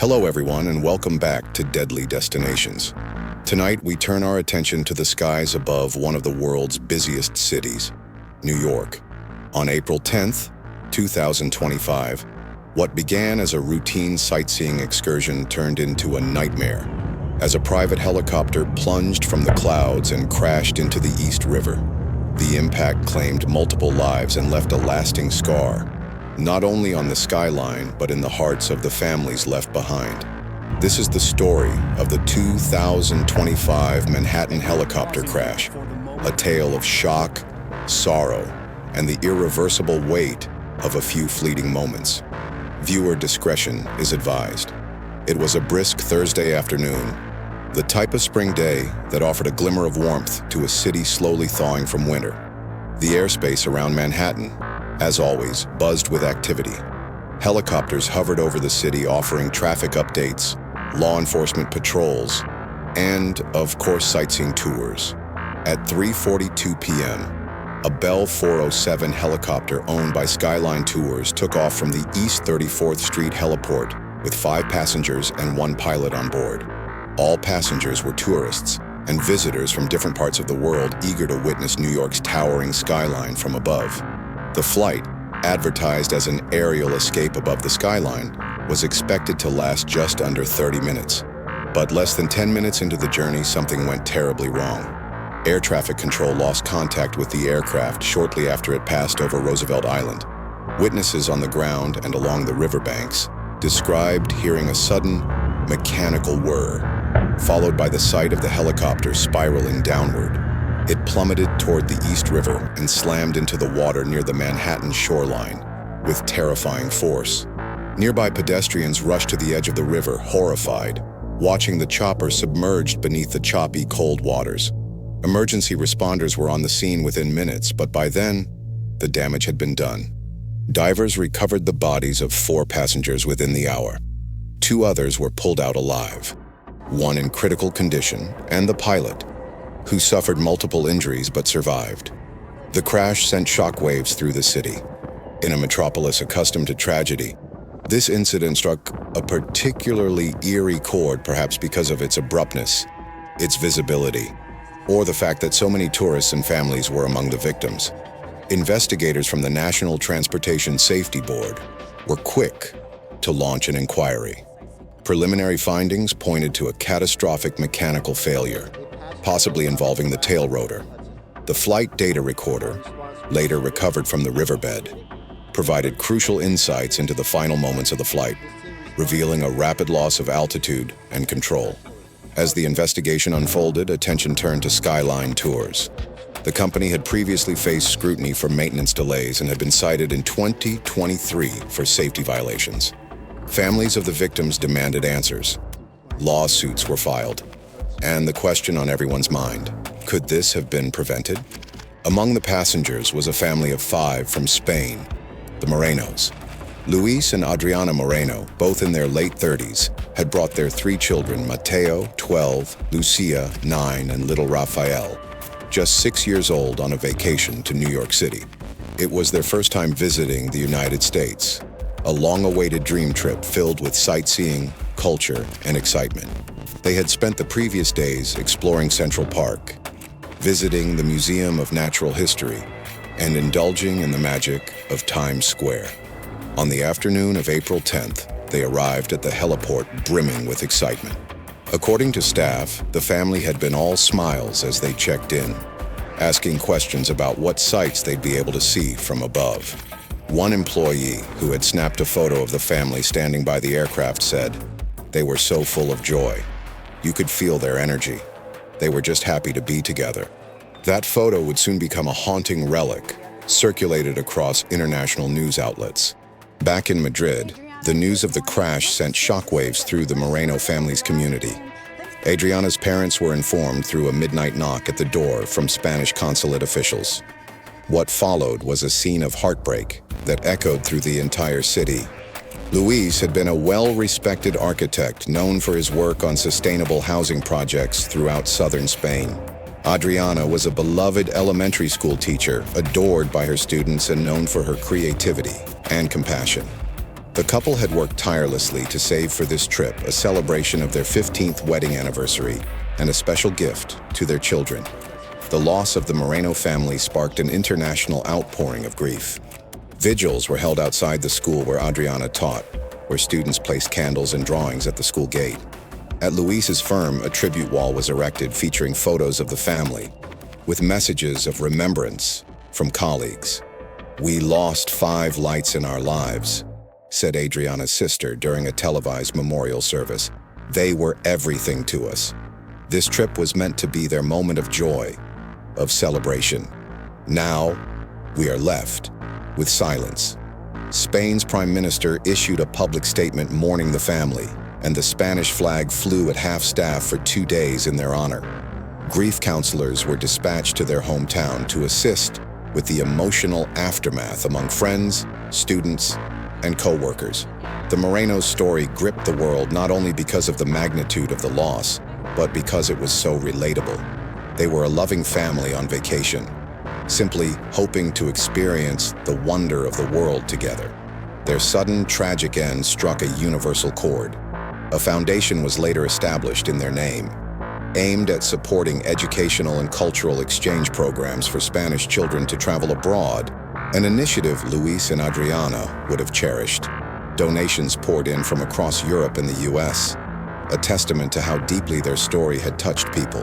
Hello everyone and welcome back to Deadly Destinations. Tonight we turn our attention to the skies above one of the world's busiest cities, New York. On April 10th, 2025, what began as a routine sightseeing excursion turned into a nightmare as a private helicopter plunged from the clouds and crashed into the East River. The impact claimed multiple lives and left a lasting scar, not only on the skyline, but in the hearts of the families left behind. This is the story of the 2025 Manhattan helicopter crash, a tale of shock, sorrow, and the irreversible weight of a few fleeting moments. Viewer discretion is advised. It was a brisk Thursday afternoon, the type of spring day that offered a glimmer of warmth to a city slowly thawing from winter. The airspace around Manhattan, as always, buzzed with activity. Helicopters hovered over the city offering traffic updates, law enforcement patrols, and, of course, sightseeing tours. At 3:42 p.m., a Bell 407 helicopter owned by Skyline Tours took off from the East 34th Street heliport with 5 passengers and 1 pilot on board. All passengers were tourists and visitors from different parts of the world eager to witness New York's towering skyline from above. The flight, advertised as an aerial escape above the skyline, was expected to last just under 30 minutes. But less than 10 minutes into the journey, something went terribly wrong. Air traffic control lost contact with the aircraft shortly after it passed over Roosevelt Island. Witnesses on the ground and along the riverbanks described hearing a sudden, mechanical whir, followed by the sight of the helicopter spiraling downward. It plummeted toward the East River and slammed into the water near the Manhattan shoreline with terrifying force. Nearby pedestrians rushed to the edge of the river, horrified, watching the chopper submerged beneath the choppy, cold waters. Emergency responders were on the scene within minutes, but by then, the damage had been done. Divers recovered the bodies of 4 passengers within the hour. 2 others were pulled out alive, 1 in critical condition, and the pilot, who suffered multiple injuries but survived. The crash sent shockwaves through the city. In a metropolis accustomed to tragedy, this incident struck a particularly eerie chord, perhaps because of its abruptness, its visibility, or the fact that so many tourists and families were among the victims. Investigators from the National Transportation Safety Board were quick to launch an inquiry. Preliminary findings pointed to a catastrophic mechanical failure, possibly involving the tail rotor. The flight data recorder, later recovered from the riverbed, provided crucial insights into the final moments of the flight, revealing a rapid loss of altitude and control. As the investigation unfolded, attention turned to Skyline Tours. The company had previously faced scrutiny for maintenance delays and had been cited in 2023 for safety violations. Families of the victims demanded answers. Lawsuits were filed. And the question on everyone's mind, could this have been prevented? Among the passengers was a family of 5 from Spain, the Morenos. Luis and Adriana Moreno, both in their late 30s, had brought their 3 children, Mateo, 12, Lucia, 9, and little Rafael, just 6 years old, on a vacation to New York City. It was their first time visiting the United States, a long-awaited dream trip filled with sightseeing, culture, and excitement. They had spent the previous days exploring Central Park, visiting the Museum of Natural History, and indulging in the magic of Times Square. On the afternoon of April 10th, they arrived at the heliport brimming with excitement. According to staff, the family had been all smiles as they checked in, asking questions about what sights they'd be able to see from above. One employee, who had snapped a photo of the family standing by the aircraft, said, "They were so full of joy. You could feel their energy. They were just happy to be together." That photo would soon become a haunting relic, circulated across international news outlets. Back in Madrid, the news of the crash sent shockwaves through the Moreno family's community. Adriana's parents were informed through a midnight knock at the door from Spanish consulate officials. What followed was a scene of heartbreak that echoed through the entire city. Luis had been a well-respected architect known for his work on sustainable housing projects throughout southern Spain. Adriana was a beloved elementary school teacher, adored by her students and known for her creativity and compassion. The couple had worked tirelessly to save for this trip a celebration of their 15th wedding anniversary and a special gift to their children. The loss of the Moreno family sparked an international outpouring of grief. Vigils were held outside the school where Adriana taught, where students placed candles and drawings at the school gate. At Luis's firm, a tribute wall was erected featuring photos of the family, with messages of remembrance from colleagues. "We lost 5 lights in our lives," said Adriana's sister during a televised memorial service. "They were everything to us." This trip was meant to be their moment of joy, of celebration. Now, we are left with silence. Spain's prime minister issued a public statement mourning the family, and the Spanish flag flew at half-staff for 2 days in their honor. Grief counselors were dispatched to their hometown to assist with the emotional aftermath among friends, students, and co-workers. The Moreno's story gripped the world not only because of the magnitude of the loss, but because it was so relatable. They were a loving family on vacation, simply hoping to experience the wonder of the world together. Their sudden, tragic end struck a universal chord. A foundation was later established in their name, aimed at supporting educational and cultural exchange programs for Spanish children to travel abroad, an initiative Luis and Adriana would have cherished. Donations poured in from across Europe and the US, a testament to how deeply their story had touched people.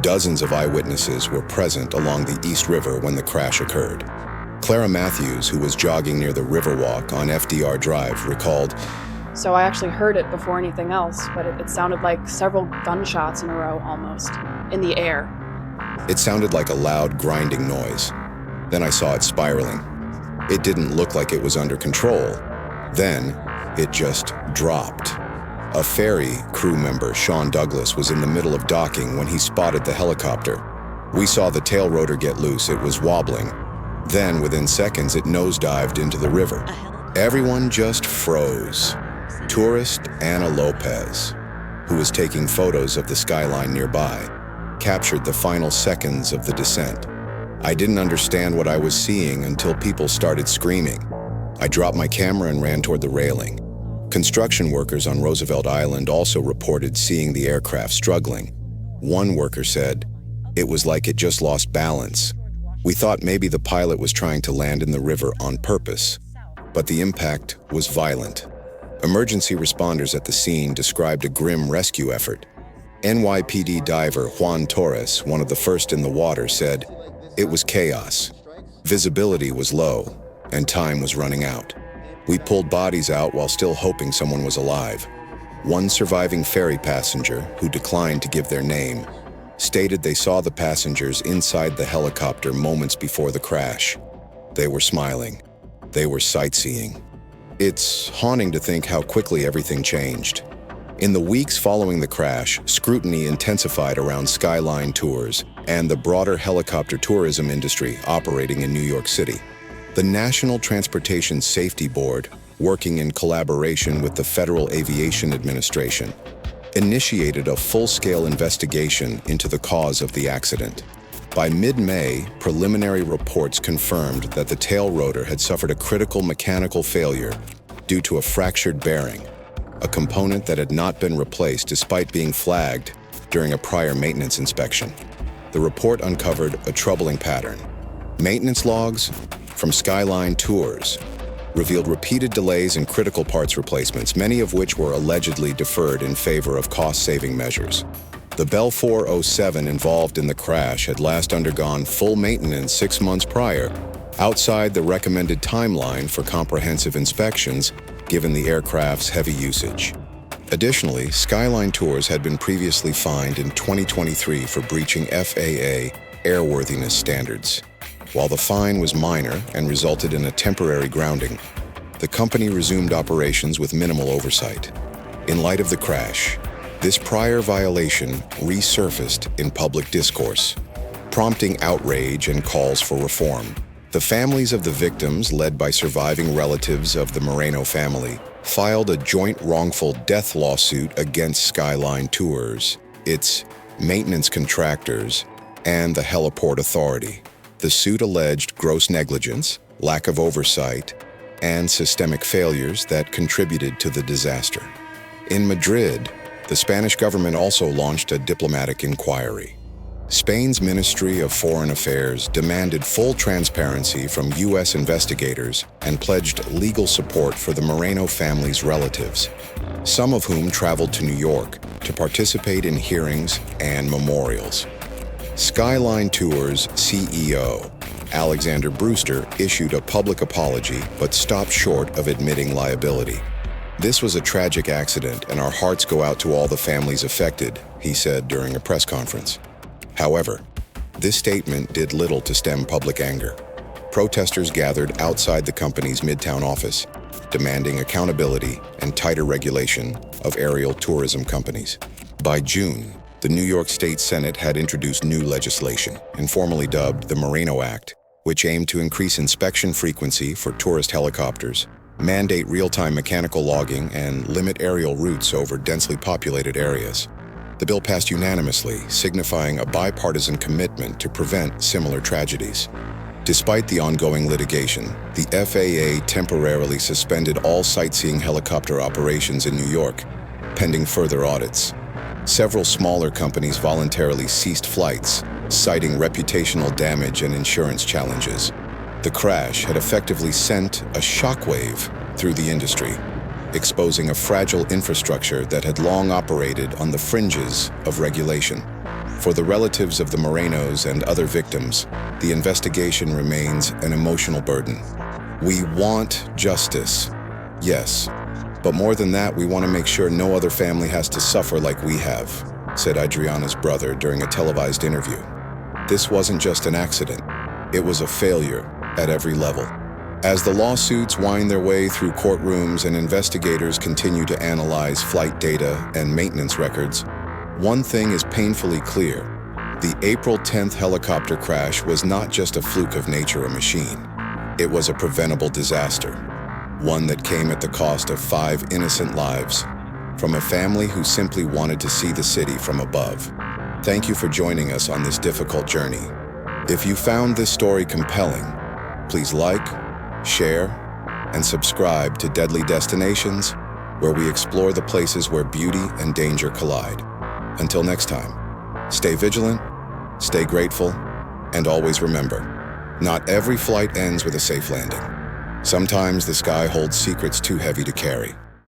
Dozens of eyewitnesses were present along the East River when the crash occurred. Clara Matthews, who was jogging near the Riverwalk on FDR Drive, recalled, "So I actually heard it before anything else, but it sounded like several gunshots in a row almost, in the air. It sounded like a loud grinding noise. Then I saw it spiraling. It didn't look like it was under control. Then it just dropped." A ferry crew member, Sean Douglas, was in the middle of docking when he spotted the helicopter. "We saw the tail rotor get loose. It was wobbling. Then, within seconds, it nosedived into the river." Everyone just froze. Tourist Anna Lopez, who was taking photos of the skyline nearby, captured the final seconds of the descent. "I didn't understand what I was seeing until people started screaming. I dropped my camera and ran toward the railing." Construction workers on Roosevelt Island also reported seeing the aircraft struggling. One worker said, "It was like it just lost balance. We thought maybe the pilot was trying to land in the river on purpose." But the impact was violent. Emergency responders at the scene described a grim rescue effort. NYPD diver Juan Torres, one of the first in the water, said, "It was chaos. Visibility was low, and time was running out. We pulled bodies out while still hoping someone was alive." One surviving ferry passenger, who declined to give their name, stated they saw the passengers inside the helicopter moments before the crash. They were smiling. They were sightseeing. It's haunting to think how quickly everything changed. In the weeks following the crash, scrutiny intensified around skyline tours and the broader helicopter tourism industry operating in New York City. The National Transportation Safety Board, working in collaboration with the Federal Aviation Administration, initiated a full-scale investigation into the cause of the accident. By mid-May, preliminary reports confirmed that the tail rotor had suffered a critical mechanical failure due to a fractured bearing, a component that had not been replaced despite being flagged during a prior maintenance inspection. The report uncovered a troubling pattern. Maintenance logs from Skyline Tours revealed repeated delays in critical parts replacements, many of which were allegedly deferred in favor of cost-saving measures. The Bell 407 involved in the crash had last undergone full maintenance 6 months prior, outside the recommended timeline for comprehensive inspections, given the aircraft's heavy usage. Additionally, Skyline Tours had been previously fined in 2023 for breaching FAA airworthiness standards. While the fine was minor and resulted in a temporary grounding, the company resumed operations with minimal oversight. In light of the crash, this prior violation resurfaced in public discourse, prompting outrage and calls for reform. The families of the victims, led by surviving relatives of the Moreno family, filed a joint wrongful death lawsuit against Skyline Tours, its maintenance contractors, and the Heliport Authority. The suit alleged gross negligence, lack of oversight, and systemic failures that contributed to the disaster. In Madrid, the Spanish government also launched a diplomatic inquiry. Spain's Ministry of Foreign Affairs demanded full transparency from U.S. investigators and pledged legal support for the Moreno family's relatives, some of whom traveled to New York to participate in hearings and memorials. Skyline Tours' CEO, Alexander Brewster, issued a public apology but stopped short of admitting liability. "This was a tragic accident, and our hearts go out to all the families affected," he said during a press conference. However, this statement did little to stem public anger. Protesters gathered outside the company's Midtown office, demanding accountability and tighter regulation of aerial tourism companies. By June, the New York State Senate had introduced new legislation, informally dubbed the Moreno Act, which aimed to increase inspection frequency for tourist helicopters, mandate real-time mechanical logging, and limit aerial routes over densely populated areas. The bill passed unanimously, signifying a bipartisan commitment to prevent similar tragedies. Despite the ongoing litigation, the FAA temporarily suspended all sightseeing helicopter operations in New York, pending further audits. Several smaller companies voluntarily ceased flights, citing reputational damage and insurance challenges. The crash had effectively sent a shockwave through the industry, exposing a fragile infrastructure that had long operated on the fringes of regulation. For the relatives of the Morenos and other victims, the investigation remains an emotional burden. "We want justice, yes, but more than that, we want to make sure no other family has to suffer like we have," said Adriana's brother during a televised interview. This wasn't just an accident, it was a failure at every level. As the lawsuits wind their way through courtrooms and investigators continue to analyze flight data and maintenance records, one thing is painfully clear. The April 10th helicopter crash was not just a fluke of nature or machine. It was a preventable disaster, one that came at the cost of 5 innocent lives, from a family who simply wanted to see the city from above. Thank you for joining us on this difficult journey. If you found this story compelling, please like, share, and subscribe to Deadly Destinations, where we explore the places where beauty and danger collide. Until next time, stay vigilant, stay grateful, and always remember, not every flight ends with a safe landing. Sometimes the sky holds secrets too heavy to carry.